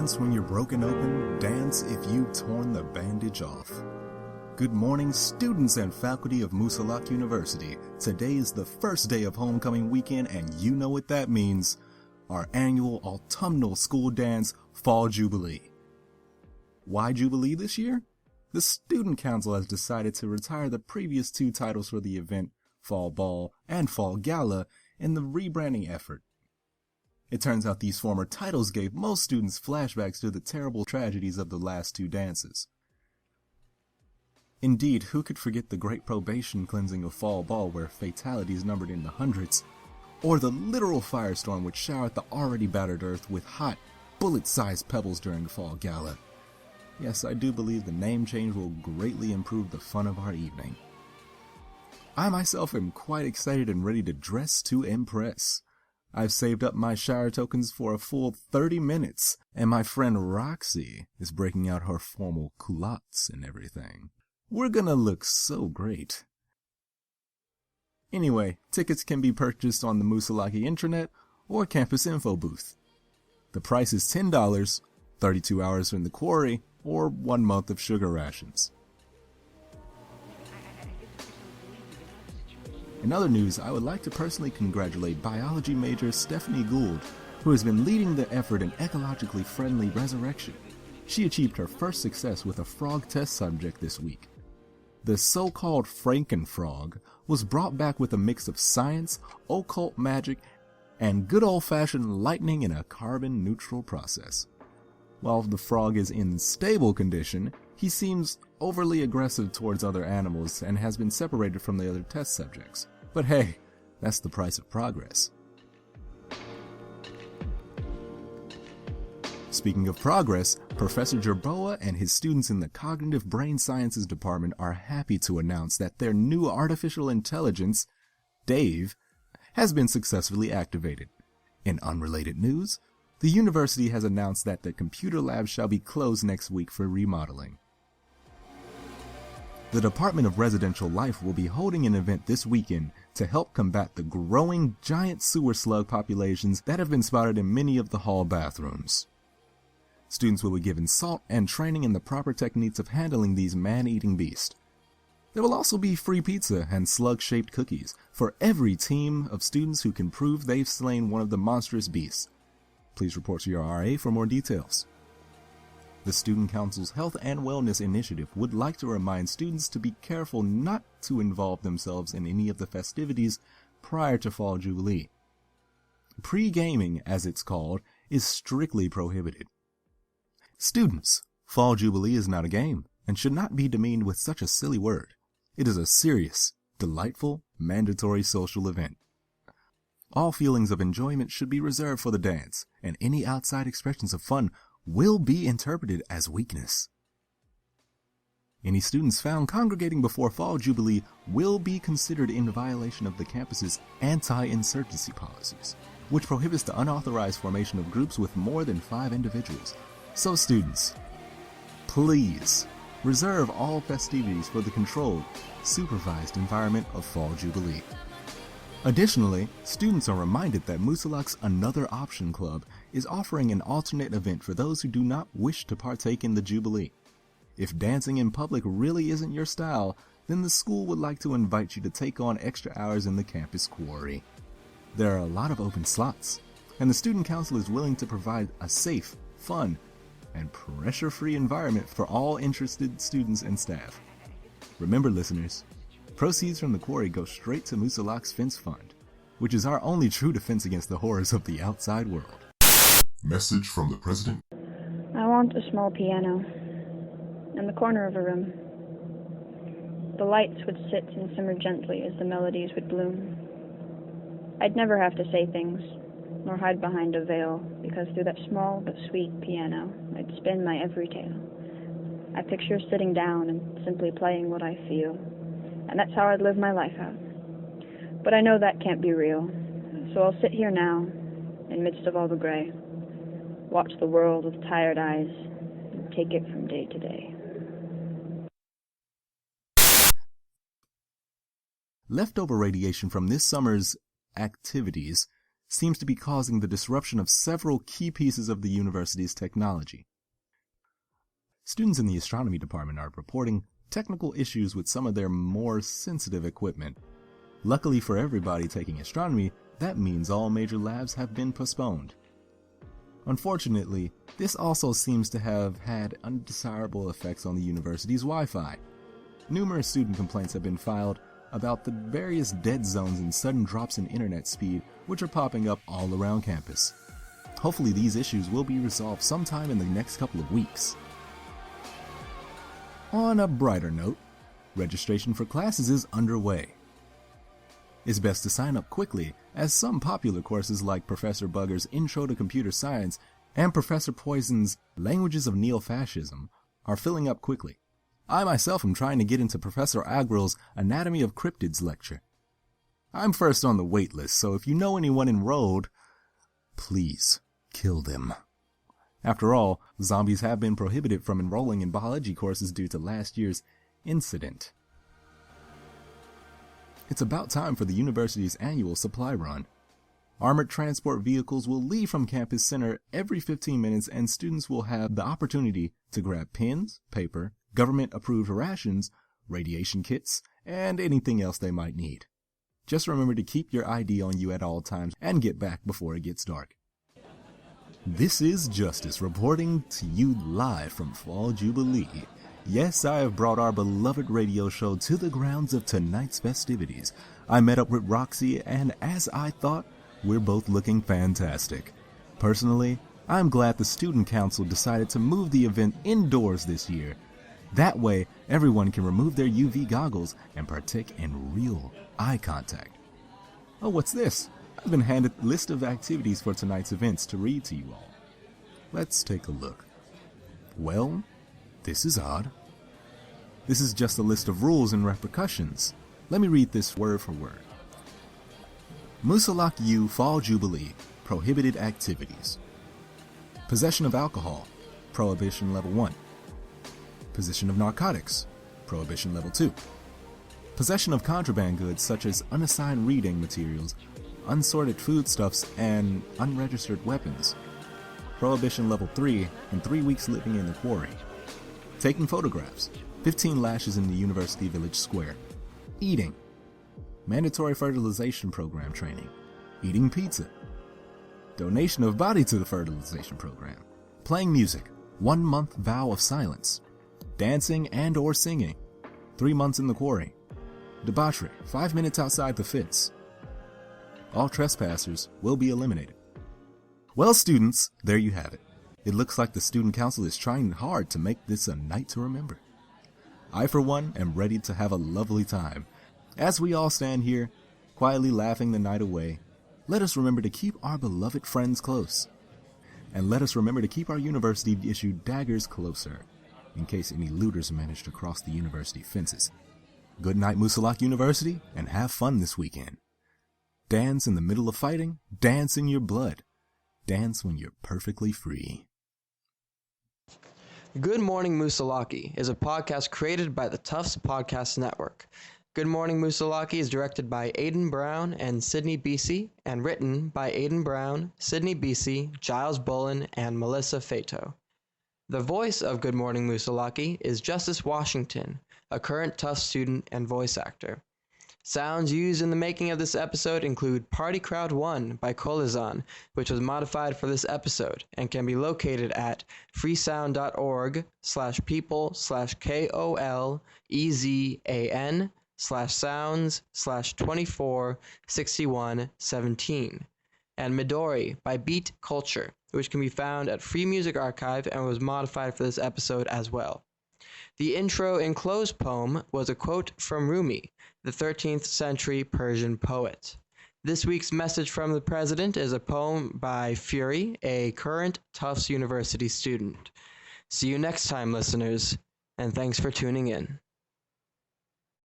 Dance when you're broken open, dance if you've torn the bandage off. Good morning, students and faculty of Musalak University. Today is the first day of homecoming weekend, and you know what that means. Our annual autumnal school dance, Fall Jubilee. Why Jubilee this year? The Student Council has decided to retire the previous two titles for the event, Fall Ball and Fall Gala, in the rebranding effort. It turns out these former titles gave most students flashbacks to the terrible tragedies of the last two dances. Indeed, who could forget the great probation cleansing of Fall Ball where fatalities numbered in the hundreds, or the literal firestorm which showered the already battered earth with hot, bullet-sized pebbles during the Fall Gala. Yes, I do believe the name change will greatly improve the fun of our evening. I myself am quite excited and ready to dress to impress. I've saved up my shower tokens for a full 30 minutes, and my friend Roxy is breaking out her formal culottes and everything. We're gonna look so great. Anyway, tickets can be purchased on the Musalaki intranet or campus info booth. The price is $10, 32 hours in the quarry, or 1 month of sugar rations. In other news, I would like to personally congratulate biology major Stephanie Gould, who has been leading the effort in ecologically friendly resurrection. She achieved her first success with a frog test subject this week. The so-called Frankenfrog was brought back with a mix of science, occult magic, and good old-fashioned lightning in a carbon-neutral process. While the frog is in stable condition, he seems overly aggressive towards other animals and has been separated from the other test subjects. But hey, that's the price of progress. Speaking of progress, Professor Jerboa and his students in the Cognitive Brain Sciences Department are happy to announce that their new artificial intelligence, Dave, has been successfully activated. In unrelated news, the university has announced that the computer lab shall be closed next week for remodeling. The Department of Residential Life will be holding an event this weekend to help combat the growing giant sewer slug populations that have been spotted in many of the hall bathrooms. Students will be given salt and training in the proper techniques of handling these man-eating beasts. There will also be free pizza and slug-shaped cookies for every team of students who can prove they've slain one of the monstrous beasts. Please report to your RA for more details. The Student Council's Health and Wellness Initiative would like to remind students to be careful not to involve themselves in any of the festivities prior to Fall Jubilee. Pre-gaming, as it's called, is strictly prohibited. Students, Fall Jubilee is not a game and should not be demeaned with such a silly word. It is a serious, delightful, mandatory social event. All feelings of enjoyment should be reserved for the dance, and any outside expressions of fun will be interpreted as weakness. Any students found congregating before Fall Jubilee will be considered in violation of the campus's anti-insurgency policies, which prohibits the unauthorized formation of groups with more than 5 individuals. So students, please reserve all festivities for the controlled, supervised environment of Fall Jubilee. Additionally, students are reminded that Musalak's Another Option Club is offering an alternate event for those who do not wish to partake in the Jubilee. If dancing in public really isn't your style, then the school would like to invite you to take on extra hours in the campus quarry. There are a lot of open slots, and the Student Council is willing to provide a safe, fun, and pressure-free environment for all interested students and staff. Remember, listeners, proceeds from the quarry go straight to Musalak's Fence Fund, which is our only true defense against the horrors of the outside world. Message from the President. I want a small piano in the corner of a room. The lights would sit and simmer gently as the melodies would bloom. I'd never have to say things, nor hide behind a veil, because through that small but sweet piano, I'd spin my every tale. I picture sitting down and simply playing what I feel, and that's how I'd live my life out. But I know that can't be real, so I'll sit here now, in midst of all the gray, watch the world with tired eyes, and take it from day to day. Leftover radiation from this summer's activities seems to be causing the disruption of several key pieces of the university's technology. Students in the astronomy department are reporting technical issues with some of their more sensitive equipment. Luckily for everybody taking astronomy, that means all major labs have been postponed. Unfortunately, this also seems to have had undesirable effects on the university's Wi-Fi. Numerous student complaints have been filed about the various dead zones and sudden drops in internet speed which are popping up all around campus. Hopefully these issues will be resolved sometime in the next couple of weeks. On a brighter note, registration for classes is underway. It's best to sign up quickly, as some popular courses like Professor Bugger's Intro to Computer Science and Professor Poison's Languages of Neo-Fascism are filling up quickly. I myself am trying to get into Professor Agril's Anatomy of Cryptids lecture. I'm first on the wait list, so if you know anyone enrolled, please kill them. After all, zombies have been prohibited from enrolling in biology courses due to last year's incident. It's about time for the university's annual supply run. Armored transport vehicles will leave from Campus Center every 15 minutes, and students will have the opportunity to grab pens, paper, government-approved rations, radiation kits, and anything else they might need. Just remember to keep your ID on you at all times and get back before it gets dark. This is Justice reporting to you live from Fall Jubilee. Yes, I have brought our beloved radio show to the grounds of tonight's festivities. I met up with Roxy, and as I thought, we're both looking fantastic. Personally, I'm glad the Student Council decided to move the event indoors this year. That way, everyone can remove their UV goggles and partake in real eye contact. Oh, what's this? I've been handed a list of activities for tonight's events to read to you all. Let's take a look. Well, this is odd. This is just a list of rules and repercussions. Let me read this word for word. Musalak U Fall Jubilee, prohibited activities. Possession of alcohol, prohibition level 1. Possession of narcotics, prohibition level 2. Possession of contraband goods such as unassigned reading materials, unsorted foodstuffs, and unregistered weapons. Prohibition level 3, and 3 weeks living in the quarry. Taking photographs, 15 lashes in the University Village Square. Eating. Mandatory fertilization program training. Eating pizza. Donation of body to the fertilization program. Playing music. 1 month vow of silence. Dancing and or singing. 3 months in the quarry. Debauchery. 5 minutes outside the fence. All trespassers will be eliminated. Well, students, there you have it. It looks like the Student Council is trying hard to make this a night to remember. I, for one, am ready to have a lovely time. As we all stand here, quietly laughing the night away, let us remember to keep our beloved friends close. And let us remember to keep our university-issued daggers closer, in case any looters manage to cross the university fences. Good night, Musalak University, and have fun this weekend. Dance in the middle of fighting, dance in your blood. Dance when you're perfectly free. Good Morning Musalaki is a podcast created by the Tufts Podcast Network. Good Morning Musalaki is directed by Aidan Brown and Sydney Beasy and written by Aidan Brown, Sydney Beasy, Giles Bullen, and Melissa Fato. The voice of Good Morning Musalaki is Justice Washington, a current Tufts student and voice actor. Sounds used in the making of this episode include Party Crowd 1 by Kolizan, which was modified for this episode and can be located at freesound.org/people/KOLEZAN/sounds/246117, and Midori by Beat Culture, which can be found at Free Music Archive and was modified for this episode as well. The intro and close poem was a quote from Rumi, the 13th century Persian poet. This week's message from the president is a poem by Fury, a current Tufts University student. See you next time, listeners, and thanks for tuning in.